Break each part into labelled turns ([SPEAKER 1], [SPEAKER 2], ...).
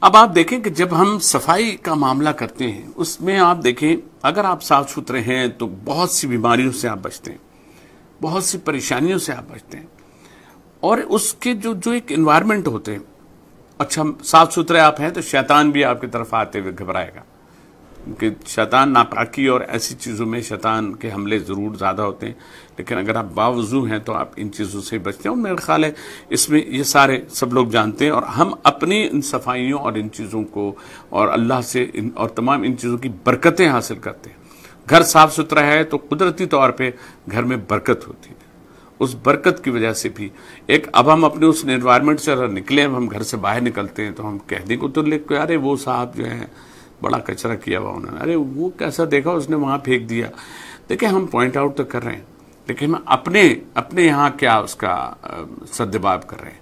[SPEAKER 1] अब आप देखें कि जब हम सफाई का मामला करते हैं उसमें आप देखें, अगर आप साफ सुथरे हैं तो बहुत सी बीमारियों से आप बचते हैं, बहुत सी परेशानियों से आप बचते हैं। और उसके जो जो एक इन्वायरमेंट होते हैं, अच्छा साफ सुथरे आप हैं तो शैतान भी आपकी तरफ आते हुए घबराएगा, कि शैतान नापाकी और ऐसी चीज़ों में शैतान के हमले ज़रूर ज़्यादा होते हैं, लेकिन अगर आप बावजू हैं तो आप इन चीज़ों से बचते हैं। और मेरा ख्याल है इसमें ये सारे सब लोग जानते हैं, और हम अपनी इन सफाइयों और इन चीज़ों को और अल्लाह से और तमाम इन चीज़ों की बरकतें हासिल करते हैं। घर साफ सुथरा है तो कुदरती तौर पर घर में बरकत होती है। उस बरकत की वजह से भी अब हम अपने उस एनवायरनमेंट से निकले, हम घर से बाहर निकलते हैं तो हम कहने को तो लिख, अरे वो साहब जो है बड़ा कचरा किया हुआ उन्होंने, अरे वो कैसा देखा उसने वहां फेंक दिया। देखिए हम पॉइंट आउट तो कर रहे हैं, लेकिन हम अपने यहाँ क्या उसका सद्भाव कर रहे हैं।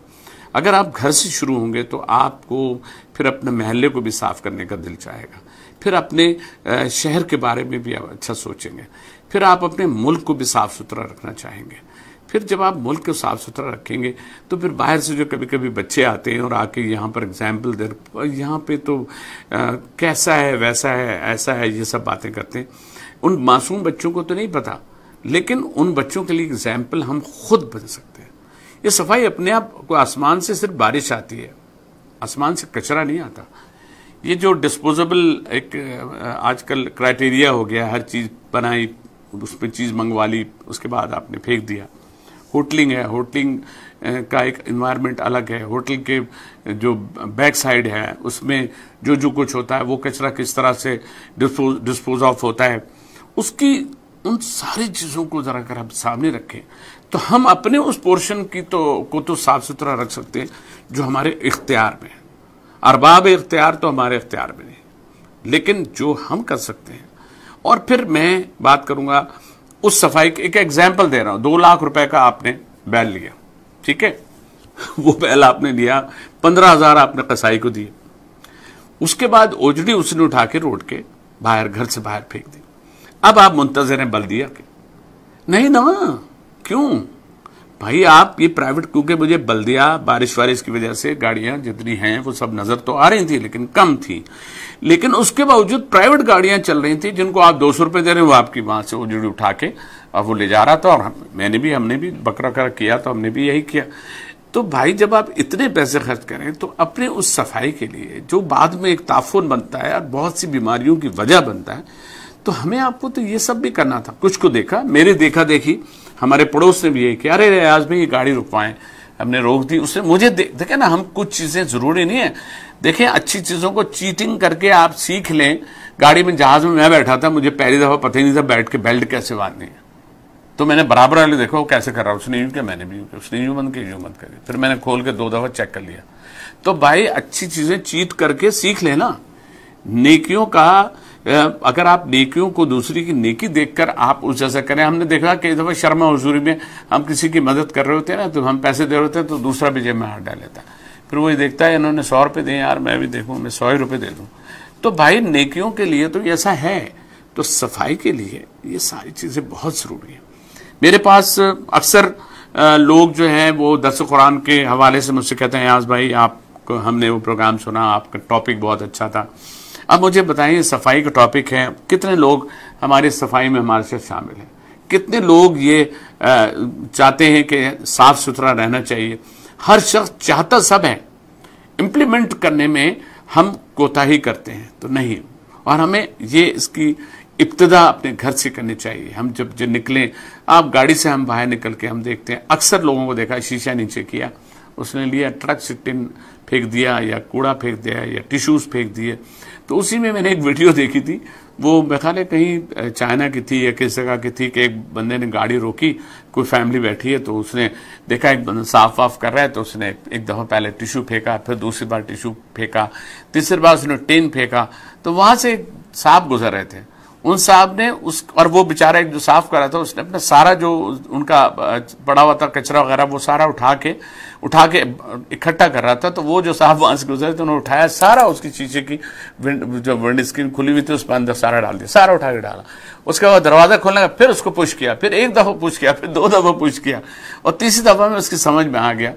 [SPEAKER 1] अगर आप घर से शुरू होंगे तो आपको फिर अपने महल्ले को भी साफ करने का दिल चाहेगा, फिर अपने शहर के बारे में भी आप अच्छा सोचेंगे, फिर आप अपने मुल्क को भी साफ सुथरा रखना चाहेंगे। फिर जब आप मुल्क को साफ सुथरा रखेंगे तो फिर बाहर से जो कभी कभी बच्चे आते हैं और आके यहाँ पर एग्जाम्पल दे, यहाँ पे तो कैसा है, वैसा है, ऐसा है, ये सब बातें करते हैं। उन मासूम बच्चों को तो नहीं पता, लेकिन उन बच्चों के लिए एग्जाम्पल हम खुद बन सकते हैं। ये सफाई अपने आप को, आसमान से सिर्फ बारिश आती है, आसमान से कचरा नहीं आता। ये जो डिस्पोजेबल एक आजकल क्राइटेरिया हो गया, हर चीज बनाई, उस पर चीज मंगवा ली, उसके बाद आपने फेंक दिया। होटलिंग है, होटलिंग का एक इन्वायरमेंट अलग है। होटल के जो बैक साइड है उसमें जो जो कुछ होता है, वो कचरा किस तरह से डिस्पोज ऑफ होता है, उसकी उन सारी चीजों को जरा अगर हम सामने रखें तो हम अपने उस पोर्शन की को तो साफ सुथरा रख सकते हैं जो हमारे इख्तियार में है। अरबाब इख्तियार तो हमारे इख्तियार में नहीं, लेकिन जो हम कर सकते हैं। और फिर मैं बात करूंगा उस सफाई के, एक एग्जाम्पल दे रहा हूं। 2 लाख रुपए का आपने बैल लिया, ठीक है, वो बैल आपने लिया, 15,000 आपने कसाई को दिए, उसके बाद ओजड़ी उसने उठा के रोड के बाहर, घर से बाहर फेंक दी। अब आप मुंतजर हैं बल्दिया के? नहीं ना, क्यों भाई? आप ये प्राइवेट, क्योंकि मुझे बल्दिया बारिश वारिश की वजह से गाड़ियां जितनी हैं वो सब नजर तो आ रही थी लेकिन कम थी, लेकिन उसके बावजूद प्राइवेट गाड़ियां चल रही थी जिनको आप 200 रुपए दे रहे हैं, वो आपकी वहां से उजड़ी उठा के अब वो ले जा रहा था। और हमने भी बकरा कर किया, तो हमने भी यही किया। तो भाई जब आप इतने पैसे खर्च करें तो अपने उस सफाई के लिए जो बाद में एक ताफुन बनता है और बहुत सी बीमारियों की वजह बनता है, तो हमें आपको तो ये सब भी करना था। कुछ को देखा, मेरे देखा देखी हमारे पड़ोस ने भी यही किया, अरे आज भाई ये गाड़ी रुकवाएं, हमने रोक दी। उसने मुझे देखे ना, हम कुछ चीजें जरूरी नहीं है, देखें अच्छी चीजों को चीटिंग करके आप सीख लें। गाड़ी में, जहाज में मैं बैठा था, मुझे पहली दफा पता ही नहीं था बैठ के बेल्ट कैसे बांधनी है, तो मैंने बराबर वाले देखो वो कैसे कर रहा है, उसने यूं किया, मैंने भी यूं किया, उसने यूं बंद किया, यूं बंद करी, फिर मैंने खोल के 2 दफा चेक कर लिया। तो भाई अच्छी चीजें चीट करके सीख लेना। नेकियों का, अगर आप नेकियों को, दूसरी की नेकी देखकर आप उस जैसा करें। हमने देखा कई दफा शर्मा हुजूरी में हम किसी की मदद कर रहे होते हैं ना, तो हम पैसे दे रहे होते हैं तो दूसरा भी जेब में हाथ डाल लेता है, फिर वही देखता है इन्होंने 100 रुपए दिए, यार मैं भी देखूं, मैं 100 रुपए दे दूं। तो भाई नेकियों के लिए तो ऐसा है, तो सफाई के लिए ये सारी चीजें बहुत जरूरी है। मेरे पास अक्सर लोग जो हैं वो दर्स कुरान के हवाले से मुझसे कहते हैं, याज भाई आपको हमने वो प्रोग्राम सुना, आपका टॉपिक बहुत अच्छा था, अब मुझे बताइए सफाई का टॉपिक है, कितने लोग हमारी सफाई में हमारे साथ शामिल हैं, कितने लोग ये चाहते हैं कि साफ सुथरा रहना चाहिए। हर शख्स चाहता सब है, इम्प्लीमेंट करने में हम कोताही करते हैं तो नहीं। और हमें ये इसकी इब्तिदा अपने घर से करनी चाहिए। हम जब निकलें, आप गाड़ी से हम बाहर निकल के हम देखते हैं, अक्सर लोगों को देखा शीशा नीचे किया, उसने लिया ट्रक से टिन फेंक दिया या कूड़ा फेंक दिया या टिश्यूज फेंक दिए। तो उसी में मैंने एक वीडियो देखी थी, वो मेरे ख्याल है कहीं चाइना की थी या किस जगह की थी, कि एक बंदे ने गाड़ी रोकी, कोई फैमिली बैठी है, तो उसने देखा एक बंदा साफ वाफ कर रहा है, तो उसने एक दफा पहले टिश्यू फेंका, फिर दूसरी बार टिश्यू फेंका, तीसरी बार उसने टिन फेंका। तो वहां से साहब गुजर रहे थे, उन साहब ने और वो बेचारा एक जो साफ कर रहा था, उसने अपना सारा जो उनका पड़ा हुआ था कचरा वगैरह वो सारा उठा के इकट्ठा कर रहा था। तो वो जो साहब वहां से गुजरे थे, उन्होंने उठाया सारा, उसकी शीशे की जो विंड स्क्रीन खुली हुई थी उस पर अंदर सारा डाल दिया, सारा उठा के डाला। उसके बाद दरवाजा खोलने का, फिर उसको पुश किया, फिर 1 दफा पुश किया, फिर 2 दफा पुश किया, और तीसरी दफा में उसकी समझ में आ गया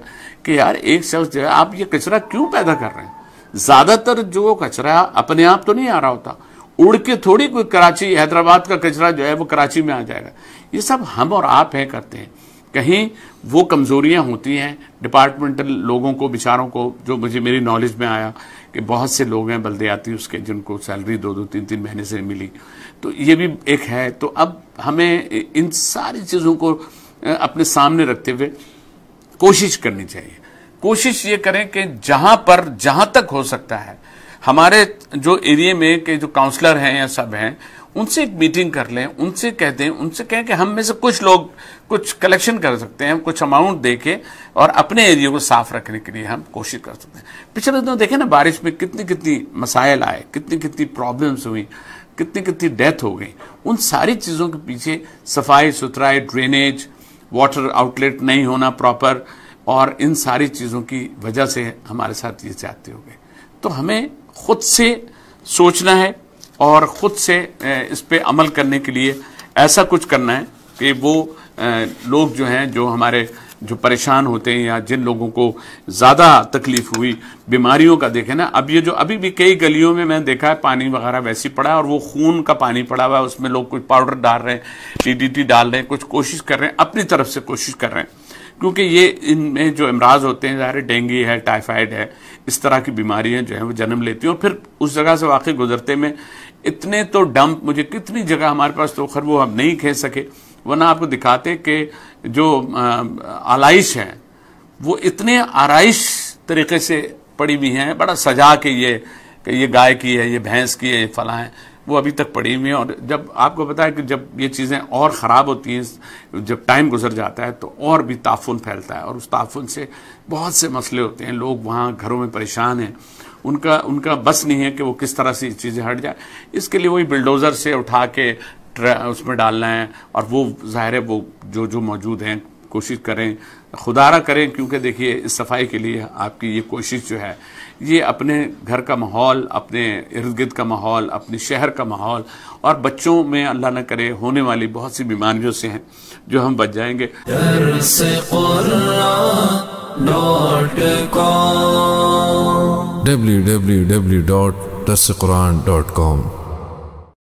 [SPEAKER 1] कि यार एक शख्स जो है, आप ये कचरा क्यों पैदा कर रहे हैं? ज्यादातर जो कचरा अपने आप तो नहीं आ रहा होता, उड़ के थोड़ी कोई कराची हैदराबाद का कचरा जो है वो कराची में आ जाएगा। ये सब हम और आप हैं करते हैं। कहीं वो कमजोरियां होती हैं डिपार्टमेंटल लोगों को, बेचारों को, जो मुझे मेरी नॉलेज में आया कि बहुत से लोग हैं बल्दियाती उसके जिनको सैलरी 2-2, 3-3 महीने से मिली, तो ये भी एक है। तो अब हमें इन सारी चीजों को अपने सामने रखते हुए कोशिश करनी चाहिए। कोशिश ये करें कि जहां तक हो सकता है हमारे जो एरिया में के जो काउंसलर हैं या सब हैं, उनसे एक मीटिंग कर लें, उनसे कह दें, उनसे कहें कि हम में से कुछ लोग कुछ कलेक्शन कर सकते हैं, कुछ अमाउंट देके और अपने एरिया को साफ रखने के लिए हम कोशिश कर सकते हैं। पिछले दिनों देखें ना, बारिश में कितनी कितनी मसाइल आए, कितनी कितनी प्रॉब्लम्स हुई, कितनी कितनी डेथ हो गई। उन सारी चीजों के पीछे सफाई सुथराई, ड्रेनेज, वाटर आउटलेट नहीं होना प्रॉपर, और इन सारी चीजों की वजह से हमारे साथ ये ज्यादती हो गई। तो हमें खुद से सोचना है और खुद से इस पे अमल करने के लिए ऐसा कुछ करना है कि वो लोग जो हैं, जो हमारे जो परेशान होते हैं या जिन लोगों को ज्यादा तकलीफ हुई बीमारियों का, देखें ना, अब ये जो अभी भी कई गलियों में मैंने देखा है पानी वगैरह वैसे ही पड़ा है और वो खून का पानी पड़ा हुआ है, उसमें लोग कुछ पाउडर डाल रहे हैं, DDT डाल रहे हैं, कुछ कोशिश कर रहे हैं, अपनी तरफ से कोशिश कर रहे हैं, क्योंकि ये इनमें जो इमराज होते हैं, ज़ाहिर डेंगू है, टाइफाइड है, इस तरह की बीमारियां जो हैं वो जन्म लेती हैं। और फिर उस जगह से वाकई गुजरते में इतने तो डंप, मुझे कितनी जगह हमारे पास तो खैर वो हम नहीं खेल सके, वरना आपको दिखाते कि जो आलाइश है वो इतने आराइश तरीके से पड़ी हुई हैं, बड़ा सजा के ये गाय की है, ये भैंस की है, ये फला है, वो अभी तक पड़ी हुई है। और जब आपको पता है कि जब ये चीज़ें और ख़राब होती हैं, जब टाइम गुजर जाता है तो और भी ताफुन फैलता है, और उस ताफुन से बहुत से मसले होते हैं। लोग वहाँ घरों में परेशान हैं, उनका बस नहीं है कि वो किस तरह से चीज़ें हट जाए। इसके लिए वही बिल्डोज़र से उठा के उसमें डालना है, और वो ज़ाहिर है वो जो मौजूद हैं कोशिश करें, खुदारा करें, क्योंकि देखिए इस सफाई के लिए आपकी ये कोशिश जो है, ये अपने घर का माहौल, अपने इर्द गिर्द का माहौल, अपने शहर का माहौल, और बच्चों में अल्लाह न करे होने वाली बहुत सी बीमारियों से हैं जो हम बच जाएंगे।
[SPEAKER 2] www.darsequran.com